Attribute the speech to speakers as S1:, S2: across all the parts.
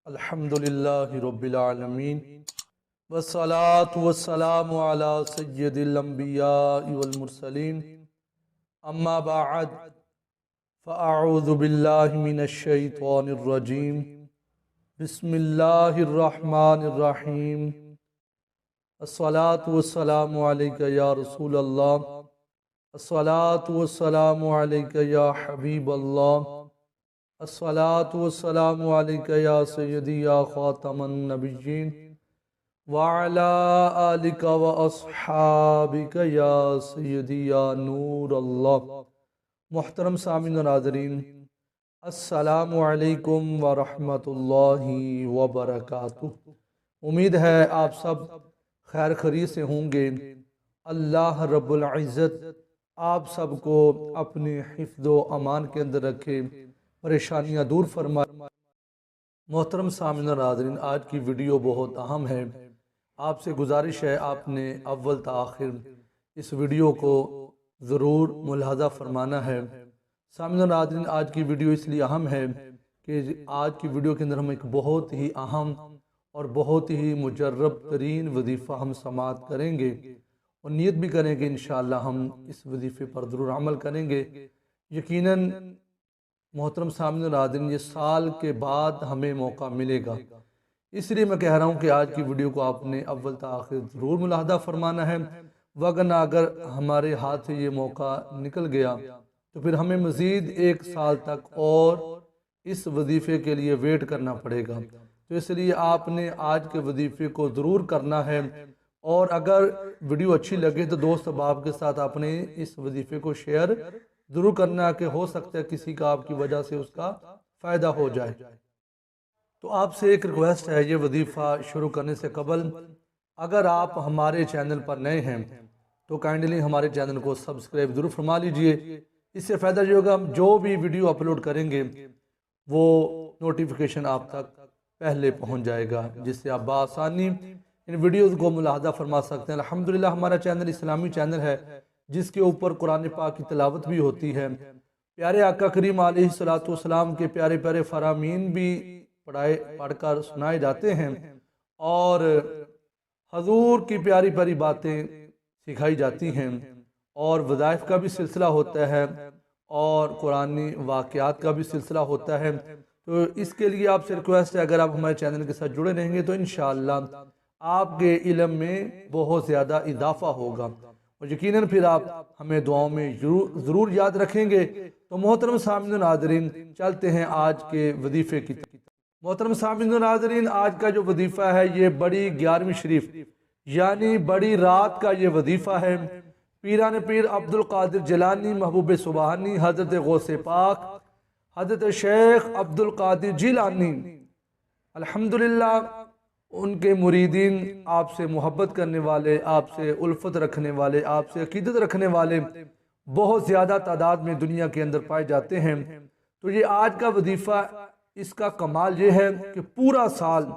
S1: अल्हम्दुलिल्लाहि रब्बिल आलमीन वस्सलातु वस्सलामु अला सय्यिदिल अंबियाइ वल मुरसलीन अम्मा बअद फ़अऊज़ु बिल्लाहि मिनश शैतानिर रजीम बिस्मिल्लाहिर रहमानिर रहीम अस्सलातु वस्सलामु अलैका या रसूलल्लाह अस्सलातु वस्सलामु अलैका या हबीबल्लाह अस्सलातु वस्सलामु अलैका या सय्यदी या खातमन नबिय्यीन व अला आलिका व अस्हाबिका या सय्यदी या नूर अल्लाह। मुहतरम सामीन व नाज़रीन, अस्सलामु अलैकुम व रहमतुल्लाहि व बरकातुहू। उम्मीद है आप सब खैर खरीद से होंगे। अल्लाह रब्बुल इज़्ज़त आप सबको अपने हिफ्ज़ व अमान के अंदर रखे, परेशानियां दूर फरमाए। मोहतरम सामीन व नाज़रीन, आज की वीडियो बहुत अहम है। आपसे गुजारिश है आपने अव्वल से आखिर इस वीडियो को ज़रूर मुलाहज़ा फरमाना है। सामीन व नाज़रीन, आज की वीडियो इसलिए अहम है कि आज की वीडियो के अंदर हम एक बहुत ही अहम और बहुत ही मुजर्रब तरीन वजीफ़ा हम समाअत करेंगे और नियत भी करेंगे इंशाअल्लाह हम इस वजीफ़े पर ज़रूर अमल करेंगे। यकीनन मोहतरम सामने व नाज़रीन, ये साल के बाद हमें मौका मिलेगा, इसलिए मैं कह रहा हूँ कि आज की वीडियो को आपने अव्वल से आखिर ज़रूर मुलाहज़ा फरमाना है। वरना अगर हमारे हाथ से ये मौका निकल गया तो फिर हमें मज़ीद एक साल तक और इस वजीफ़े के लिए वेट करना पड़ेगा। तो इसलिए आपने आज के वजीफ़े को ज़रूर करना है और अगर वीडियो अच्छी लगे तो दोस्त अहबाब के साथ आपने इस वजीफ़े को शेयर ज़रूर करना कि हो सकता है किसी का आपकी वजह से उसका फ़ायदा हो जाए। तो आपसे एक रिक्वेस्ट है, ये वजीफ़ा शुरू करने से कबल अगर आप हमारे चैनल पर नए हैं तो काइंडली हमारे चैनल को सब्सक्राइब ज़रूर फरमा लीजिए। इससे फ़ायदा ये होगा, हम जो भी वीडियो अपलोड करेंगे वो नोटिफिकेशन आप तक पहले पहुंच जाएगा, जिससे आप बआसानी इन वीडियोज़ को मुलाहज़ा फरमा सकते हैं। अल्हम्दुलिल्लाह हमारा चैनल इस्लामी चैनल है जिसके ऊपर कुरान पाक की तिलावत भी होती है। प्यारे आका करीम अलैहिस्सलातु वस्सलाम के प्यारे प्यारे फरामीन भी पढ़कर सुनाए जाते हैं और हजूर की प्यारी प्यारी बातें सिखाई जाती हैं और वज़ाइफ का भी सिलसिला होता है और कुरानी वाक़यात का भी सिलसिला होता है। तो इसके लिए आपसे रिक्वेस्ट है, अगर आप हमारे चैनल के साथ जुड़े रहेंगे तो इंशाअल्लाह आपके इल्म में बहुत ज़्यादा इजाफा होगा और यकीनन फिर आप हमें दुआओं में ज़रूर याद रखेंगे। तो मोहतरम सामीन व नाज़रीन, चलते हैं आज के वजीफ़े की। मोहतरम सामीन व नाज़रीन, आज का जो वजीफ़ा है ये बड़ी 11वीं शरीफ यानी बड़ी रात का ये वजीफ़ा है। पीरान पीर अब्दुल कादिर जिलानी महबूब सुबहानी हज़रत गौसे पाक हज़रत शेख अब्दुल कादिर जिलानी अल्हम्दुलिल्लाह उनके मुरीदीन, आपसे मोहब्बत करने वाले, आपसे उल्फत रखने वाले, आपसे अकीदत रखने वाले बहुत ज़्यादा तादाद में दुनिया के अंदर पाए जाते हैं। तो ये आज का वजीफ़ा, इसका कमाल ये है कि पूरा साल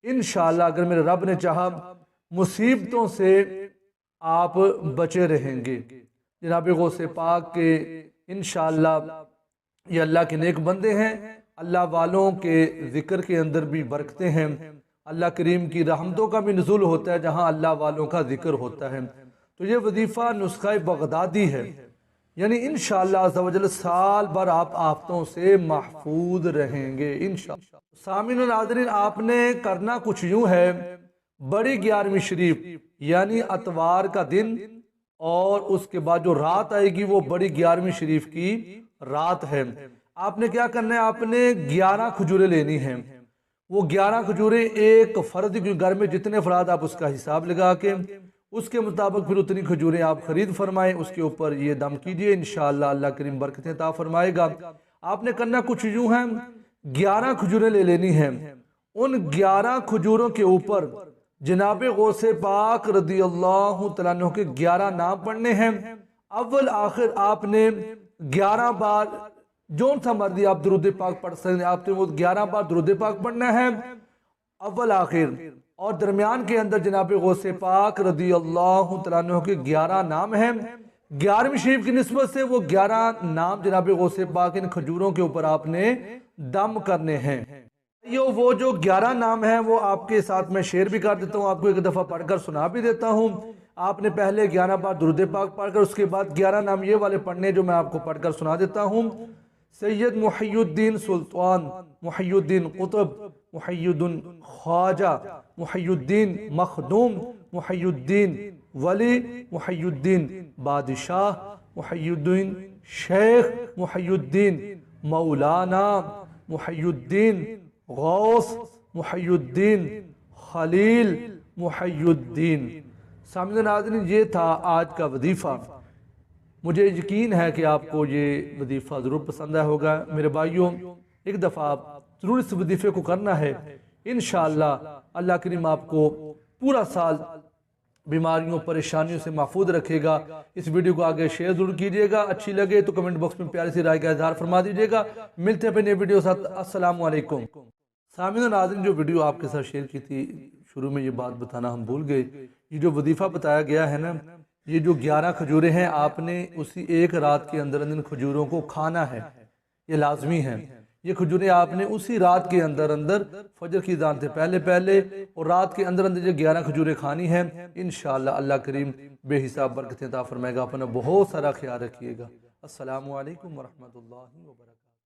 S1: इंशाअल्लाह अगर मेरे रब ने चाहा मुसीबतों से आप बचे रहेंगे। जनाब गौसे पाक के इंशाअल्लाह ये अल्लाह के नेक बंदे हैं, अल्लाह वालों के ज़िक्र के अंदर भी बरकते हैं, अल्लाह करीम की रहमतों का भी नुज़ूल होता है जहाँ अल्लाह वालों का जिक्र होता है। तो ये वजीफ़ा नुस्ख़ा बगदादी है, यानी इंशाअल्लाह अज़्ज़ा वजल साल भर आप आफ़तों से महफूज रहेंगे इंशाअल्लाह। सामीन व नाज़रीन, आपने करना कुछ यूँ है, बड़ी 11वीं शरीफ यानी अतवार का दिन और उसके बाद जो रात आएगी वो बड़ी 11वीं शरीफ की रात है। आपने क्या करना है, आपने 11 खजूरें लेनी हैं। वो 11 खजूरें एक फ़र्द के घर में जितने अफराद आप उसका हिसाब लगा के उसके मुताबिक फिर उतनी खजूरें आप खरीद फरमाएं, उसके ऊपर ये दम कीजिए, इंशाअल्लाह अल्लाह करीम बरकतें अता फरमाएगा। आपने करना कुछ यूँ है, 11 खजूरें ले लेनी हैं। उन 11 खजूरों के ऊपर जनाब गौसे पाक रदी अल्लाह तआला अन्हु के 11 नाम पढ़ने हैं। अव्वल आखिर आपने 11 बार जोन सा मर्जी आप दुरूद पाक पढ़ सकते हैं, आपने वो 11 बार दुरूद पाक पढ़ना है अव्वल आखिर, और दरमियान के अंदर जनाब गौसे पाक रदी अल्लाह तआला अन्हु के 11 नाम हैं। 11वीं शरीफ की निस्बत से वो 11 नाम जनाब गौसे पाक इन खजूरों के ऊपर आपने दम करने हैं। وہ جو 11 نام ہیں وہ آپ کے ساتھ میں شیئر بھی کر دیتا ہوں، آپ کو ایک دفعہ پڑھ کر سنا بھی دیتا ہوں۔ آپ نے پہلے 11 بار درود پاک پڑھ کر اس کے بعد 11 نام یہ والے پڑھنے جو میں آپ کو پڑھ کر سنا دیتا ہوں۔ سید محی الدین سلطان، محی الدین قطب، محی الدین خواجہ، محی الدین مخدوم، محی الدین ولی، محی الدین بادشاہ، محی الدین شیخ، محی الدین مولانا، محی الدین غوث، محی الدین خلیل، محی الدین۔ سامعین ناظرین، یہ تھا آج کا وظیفہ۔ مجھے یقین ہے کہ آپ کو یہ وظیفہ ضرور پسند آیا ہوگا۔ میرے بھائیوں، ایک دفعہ آپ ضرور اس وظیفے کو کرنا ہے، انشاءاللہ اللہ کریم آپ کو پورا سال بیماریوں پریشانیوں سے محفوظ رکھے گا۔ اس ویڈیو کو آگے شیئر ضرور کیجئے گا، اچھی لگے تو کمنٹ باکس میں پیاری سی رائے کا اظہار فرما دیجئے گا۔ ملتے ہیں اپنے ویڈیو ساتھ، السلام علیکم۔ سامعین و ناظرین، جو ویڈیو آپ کے ساتھ شیئر کی تھی، شروع میں یہ بات بتانا ہم بھول گئے، یہ جو وظیفہ بتایا گیا ہے نا، یہ جو 11 کھجوریں ہیں، آپ نے اسی ایک رات کے اندر ان کھجوروں کو کھانا ہے، یہ لازمی ہے۔ یہ کھجوریں آپ نے اسی رات کے اندر فجر کی اذان سے پہلے اور رات کے اندر یہ 11 کھجوریں کھانی ہیں۔ انشاءاللہ اللہ کریم بے حساب برکتیں عطا فرمائے گا۔ اپنا بہت سارا خیال رکھیے گا۔ السلام علیکم ورحمۃ اللہ وبرکاتہ۔